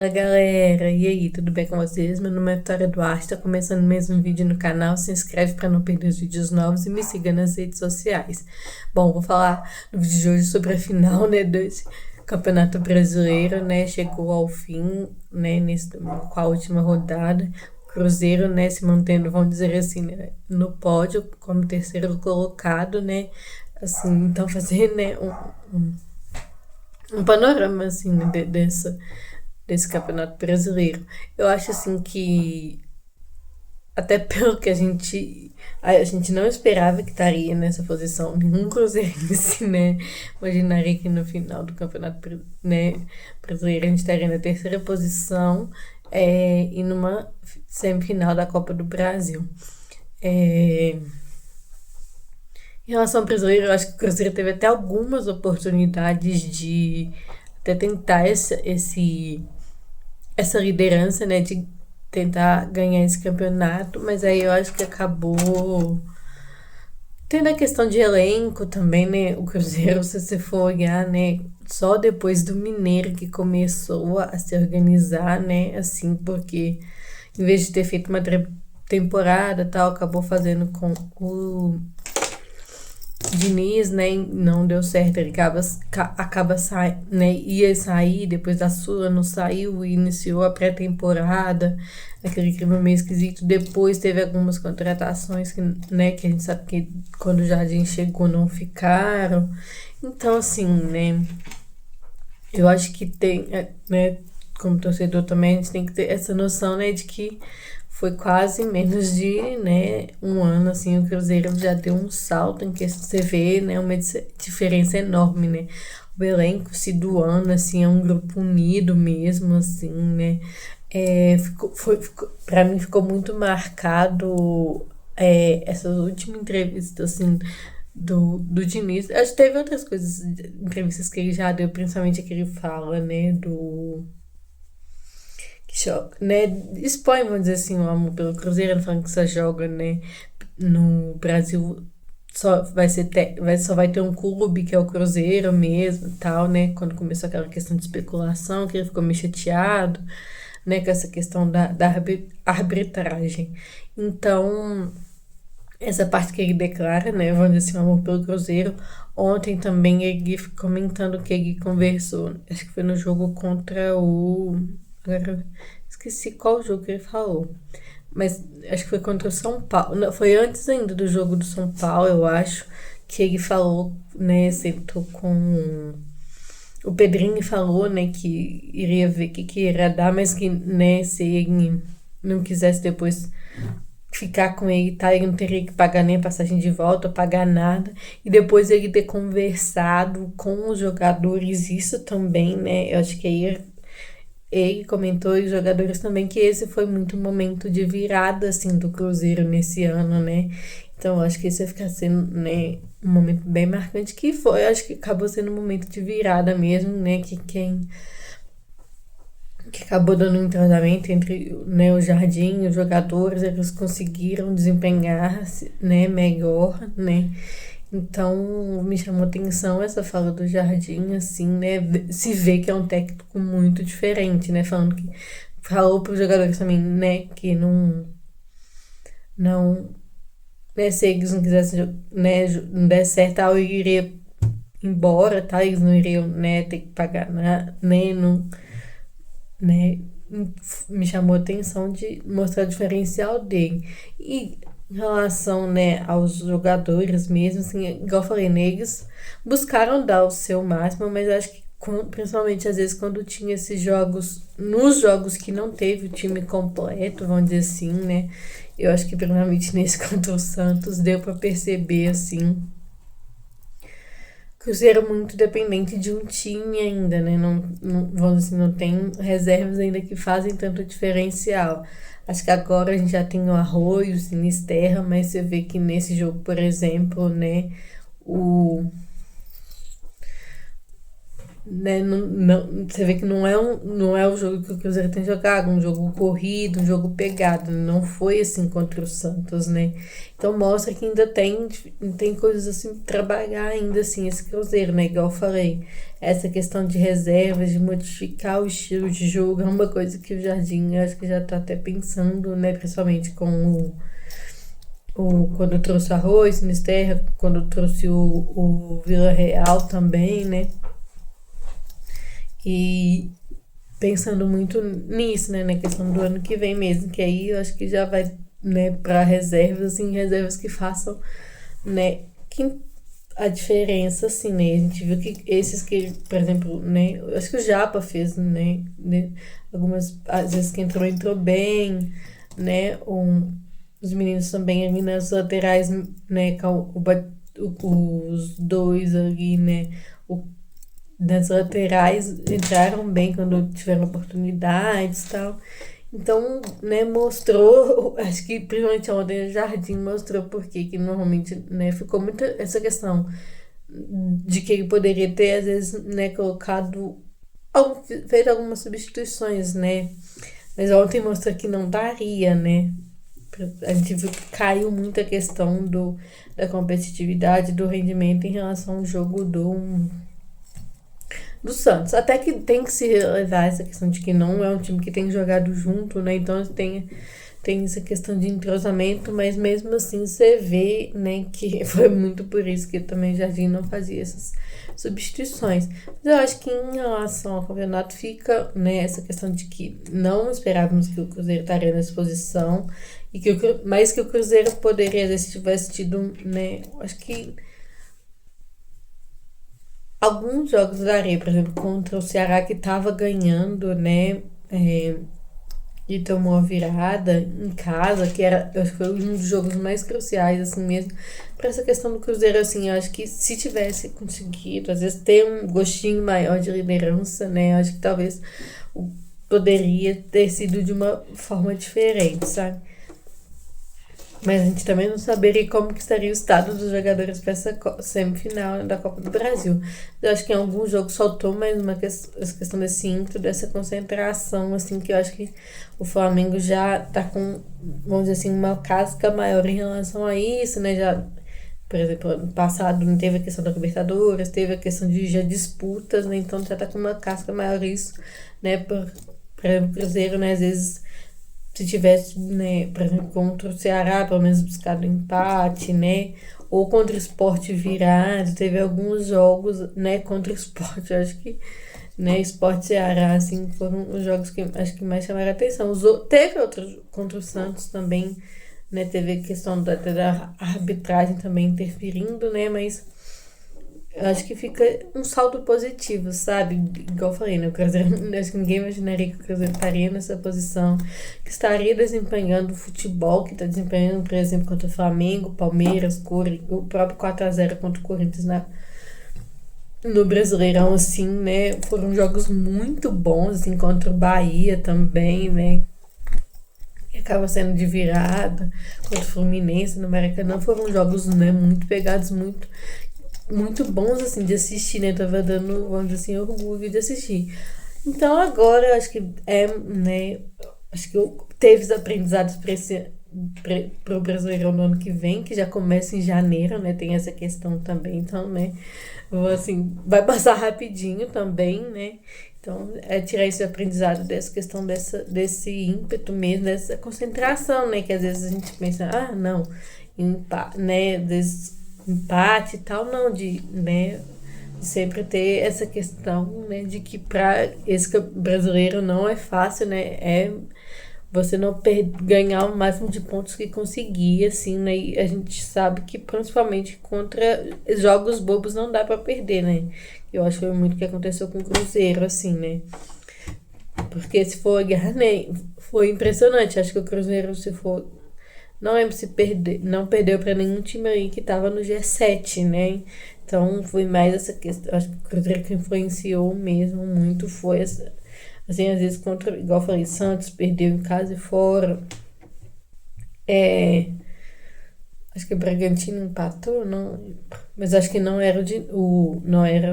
Fala galera, e aí, tudo bem com vocês? Meu nome é Vitória Duarte, tá começando mais um vídeo no canal. Se inscreve para não perder os vídeos novos e me siga nas redes sociais. Bom, vou falar no vídeo de hoje sobre a final, né, desse Campeonato Brasileiro, né, chegou ao fim, né, com a última rodada. O Cruzeiro, né, se mantendo, vamos dizer assim, né, no pódio como terceiro colocado, né, assim, então fazer, né, um panorama, assim, né, desse Campeonato Brasileiro. Eu acho assim que até pelo que a gente não esperava que estaria nessa posição, nenhum cruzeirense, né? Imaginaria que no final do Campeonato, né, Brasileiro a gente estaria na terceira posição, e numa semifinal da Copa do Brasil. É, Em relação ao brasileiro, eu acho que o Cruzeiro teve até algumas oportunidades de até tentar essa liderança, né, de tentar ganhar esse campeonato, mas aí eu acho que acabou tendo a questão de elenco também, né, o Cruzeiro, se você for olhar, né, só depois do Mineiro que começou a se organizar, né, assim, porque em vez de ter feito uma temporada tal, acabou fazendo com o Diniz, né, não deu certo, ele acaba né, ia sair depois da Sula, não saiu e iniciou a pré-temporada, aquele clima meio esquisito. Depois teve algumas contratações que, né, que a gente sabe que quando o Jardim chegou não ficaram. Então, assim, né, eu acho que tem, né, como torcedor também, a gente tem que ter essa noção, né, de que foi quase menos de, né, um ano, assim, o Cruzeiro já deu um salto em que você vê, né, uma diferença enorme, né. O elenco se doando, assim, é um grupo unido mesmo, assim, né. Pra mim ficou muito marcado essas últimas entrevistas, assim, do Diniz. Acho que teve outras coisas, entrevistas que ele já deu, principalmente que ele fala, né, que joga, né, expõe, vamos dizer assim, o amor pelo Cruzeiro, falando que só joga, né, no Brasil só vai ter um clube que é o Cruzeiro mesmo e tal, né, quando começou aquela questão de especulação, que ele ficou meio chateado, né, com essa questão da arbitragem. Então, essa parte que ele declara, né, vamos dizer assim, o amor pelo Cruzeiro. Ontem também ele comentando que ele conversou, acho que foi no jogo contra o... Agora, esqueci qual jogo que ele falou. Mas acho que foi contra o São Paulo. Não, foi antes ainda do jogo do São Paulo, eu acho, que ele falou, né, sentou com o Pedrinho falou, né, que iria ver o que iria dar, mas que, né, se ele não quisesse depois ficar com ele, tá? Ele não teria que pagar nem a passagem de volta, pagar nada. E depois ele ter conversado com os jogadores, isso também, né? Eu acho que ele comentou e os jogadores também que esse foi muito um momento de virada, assim, do Cruzeiro nesse ano, né? Então, eu acho que esse vai ficar sendo, né, um momento bem marcante, que foi, acho que acabou sendo um momento de virada mesmo, né? Que acabou dando um entrosamento entre, né, o Jardim e os jogadores, eles conseguiram desempenhar, né, melhor, né. Então, me chamou atenção essa fala do Jardim, assim, né, se vê que é um técnico muito diferente, né, falando que falou para os jogadores também, né, que não, né, se eles não quisessem, né, não der certo, tal, eu iria embora, tá, eles não iriam, né, ter que pagar, né, não, né, me chamou a atenção de mostrar o diferencial dele. E em relação, né, aos jogadores mesmo, assim, igual eu falei, né, eles buscaram dar o seu máximo, mas acho que principalmente às vezes quando tinha esses jogos, nos jogos que não teve o time completo, vamos dizer assim, né, eu acho que principalmente nesse contra o Santos deu para perceber, assim, Cruzeiro muito dependente de um time ainda, né? Vamos dizer, não tem reservas ainda que fazem tanto diferencial. Acho que agora a gente já tem o Arroio, o Sinisterra, mas você vê que nesse jogo, por exemplo, né? O, né, você vê que não é o jogo que o Cruzeiro tem jogado, um jogo corrido, um jogo pegado, não foi assim contra o Santos, né? Então mostra que ainda tem coisas assim pra trabalhar ainda assim esse Cruzeiro, né? Igual eu falei, essa questão de reservas, de modificar o estilo de jogo, é uma coisa que o Jardim eu acho que já tá até pensando, né? Principalmente com quando trouxe o Arroz, Misterra, quando trouxe o Vila Real também, né? E pensando muito nisso, né, na questão do ano que vem mesmo, que aí eu acho que já vai, né, para reservas, assim, reservas que façam, né, que a diferença, assim, né, a gente viu que esses que, por exemplo, né, eu acho que o Japa fez, né, algumas, às vezes que entrou bem, né, os meninos também ali nas laterais, né, com os dois ali, né, o das laterais entraram bem quando tiveram oportunidades e tal. Então, né, mostrou, acho que principalmente ontem o Jardim mostrou porque que normalmente, né, ficou muito essa questão de que ele poderia ter, às vezes, né, feito algumas substituições, né, mas ontem mostrou que não daria, né, a gente viu que caiu muito a questão da competitividade, do rendimento em relação ao jogo do Santos. Até que tem que se levar essa questão de que não é um time que tem jogado junto, né? Então tem essa questão de entrosamento, mas mesmo assim você vê, né, que foi muito por isso que também o Jardim não fazia essas substituições. Mas eu acho que em relação ao campeonato fica, né, essa questão de que não esperávamos que o Cruzeiro estaria nessa posição e mais que o Cruzeiro poderia, se tivesse tido, né, acho que alguns jogos da Areia, por exemplo, contra o Ceará que estava ganhando, né? E tomou a virada em casa, que era, eu acho que foi um dos jogos mais cruciais, assim mesmo, para essa questão do Cruzeiro, assim, eu acho que se tivesse conseguido, às vezes, ter um gostinho maior de liderança, né? Eu acho que talvez poderia ter sido de uma forma diferente, sabe? Mas a gente também não saberia como que estaria o estado dos jogadores para essa semifinal da Copa do Brasil. Eu acho que em algum jogo soltou mais essa questão desse ímpeto, dessa concentração, assim, que eu acho que o Flamengo já tá com, vamos dizer assim, uma casca maior em relação a isso, né? Já, por exemplo, ano passado não teve a questão da Libertadores, teve a questão de já disputas, né? Então já tá com uma casca maior isso, né? Para o Cruzeiro, né? Às vezes se tivesse, né, por exemplo, contra o Ceará, pelo menos buscado empate, né? Ou contra o Sport virado, teve alguns jogos, né, contra o Sport, eu acho que, né, Sport Ceará, assim, foram os jogos que acho que mais chamaram a atenção. Teve outros contra o Santos também, né, teve a questão da arbitragem também interferindo, né, mas eu acho que fica um saldo positivo, sabe? Igual eu falei, né? O Cruzeiro, acho que ninguém imaginaria que o Cruzeiro estaria nessa posição, que estaria desempenhando o futebol que está desempenhando, por exemplo, contra o Flamengo, Palmeiras, o próprio 4-0 contra o Corinthians no Brasileirão, assim, né? Foram jogos muito bons, assim, contra o Bahia também, né? Que acaba sendo de virada, contra o Fluminense no Maracanã. Foram jogos, né, muito pegados, muito bons, assim, de assistir, né? Tava dando, vamos dizer assim, orgulho de assistir. Então agora eu acho que né? Acho que eu teve os aprendizados pro Brasileirão no ano que vem, que já começa em janeiro, né? Tem essa questão também, então, né? Assim, vai passar rapidinho também, né? Então, é tirar esse aprendizado dessa questão desse ímpeto mesmo, dessa concentração, né? Que às vezes a gente pensa, ah, não, né? Empate e tal, não, né? De sempre ter essa questão, né? De que para esse brasileiro não é fácil, né? É você não ganhar o máximo de pontos que conseguir, assim, né? E a gente sabe que principalmente contra jogos bobos não dá para perder, né? Eu acho que foi muito o que aconteceu com o Cruzeiro, assim, né? Porque se for guerra, né? Foi impressionante. Acho que o Cruzeiro, se for. Não lembro se não perdeu para nenhum time aí que tava no G7, né? Então foi mais essa questão. Acho que o Cruzeiro que influenciou mesmo muito foi essa. Assim, às vezes contra, igual eu falei, Santos perdeu em casa e fora. É, acho que o Bragantino empatou, não. Mas acho que não era não era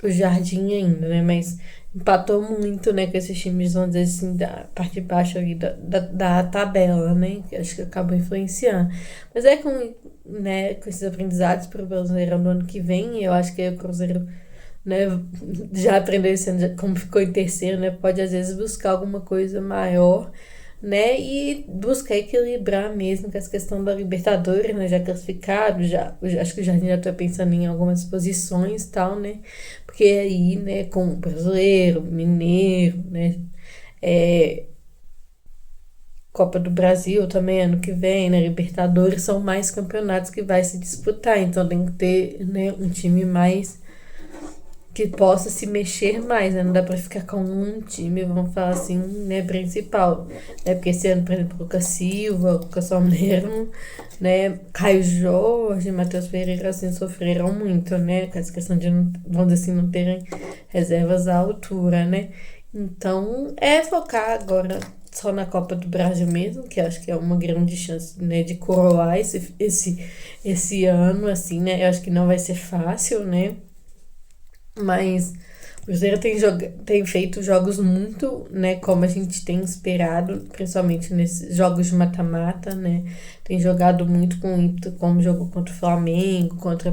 o Jardim ainda, né? Mas empatou muito, né, com esses times, vamos dizer assim, da parte de baixo ali da tabela, né? Que acho que acabou influenciando. Mas é com, né, com esses aprendizados para o Brasileirão do ano que vem, eu acho que aí o Cruzeiro, né, já aprendeu esse ano, como ficou em terceiro, né? Pode às vezes buscar alguma coisa maior, né? E buscar equilibrar mesmo com essa questão da Libertadores, né? Já classificado, acho que o Jardim já tá pensando em algumas posições e tal, né? Porque aí, né, com o Brasileiro, Mineiro, né? É, Copa do Brasil também ano que vem, né? Libertadores são mais campeonatos que vai se disputar, então tem que ter, né, um time mais que possa se mexer mais, né? Não dá pra ficar com um time, vamos falar assim, né, principal, né? Porque esse ano, por exemplo, Lucas Silva, Lucas Salmeiro, né, Caio Jorge, Matheus Pereira, assim, sofreram muito, né? Com essa questão de, vamos dizer assim, não terem reservas à altura, né? Então, é focar agora só na Copa do Brasil mesmo, que acho que é uma grande chance, né, de coroar esse ano, assim, né? Eu acho que não vai ser fácil, né? Mas o Cruzeiro tem feito jogos muito, né, como a gente tem esperado, principalmente nesses jogos de mata-mata, né? Tem jogado muito com ímpeto, como jogou contra o Flamengo, contra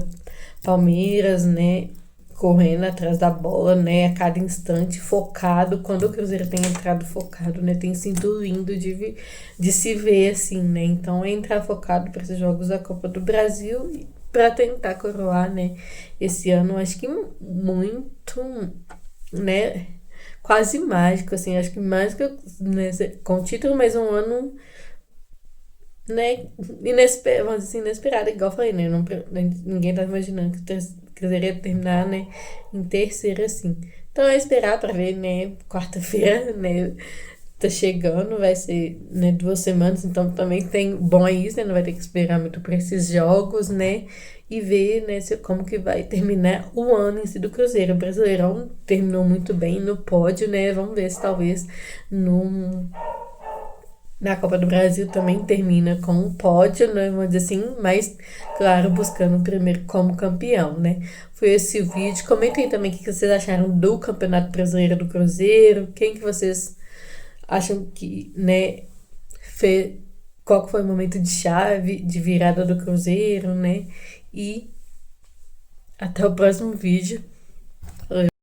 Palmeiras, né? Correndo atrás da bola, né? A cada instante, focado. Quando o Cruzeiro tem entrado focado, né? Tem sido lindo de se ver, assim, né? Então, é entrar focado para esses jogos da Copa do Brasil para tentar coroar, né? Esse ano, acho que muito, né? Quase mágico, assim. Acho que mágico, né, com o título, mas um ano, né? Inesperado, vamos dizer assim, inesperado, igual eu falei, né? Não, ninguém tá imaginando que o Cruzeiro ia terminar, né? Em terceiro, assim. Então é esperar pra ver, né? Quarta-feira, né? Tá chegando, vai ser, né, 2 semanas, então também tem bom isso, né? Não vai ter que esperar muito pra esses jogos, né? E ver, né, como que vai terminar o ano em si do Cruzeiro. O Brasileirão terminou muito bem no pódio, né? Vamos ver se talvez no, na Copa do Brasil também termina com um pódio, né? Vamos dizer assim, mas, claro, buscando o primeiro como campeão, né? Foi esse o vídeo. Comentem também o que vocês acharam do Campeonato Brasileiro do Cruzeiro. Quem que vocês acham que, né, fez, qual que foi o momento de chave, de virada do Cruzeiro, né? E até o próximo vídeo.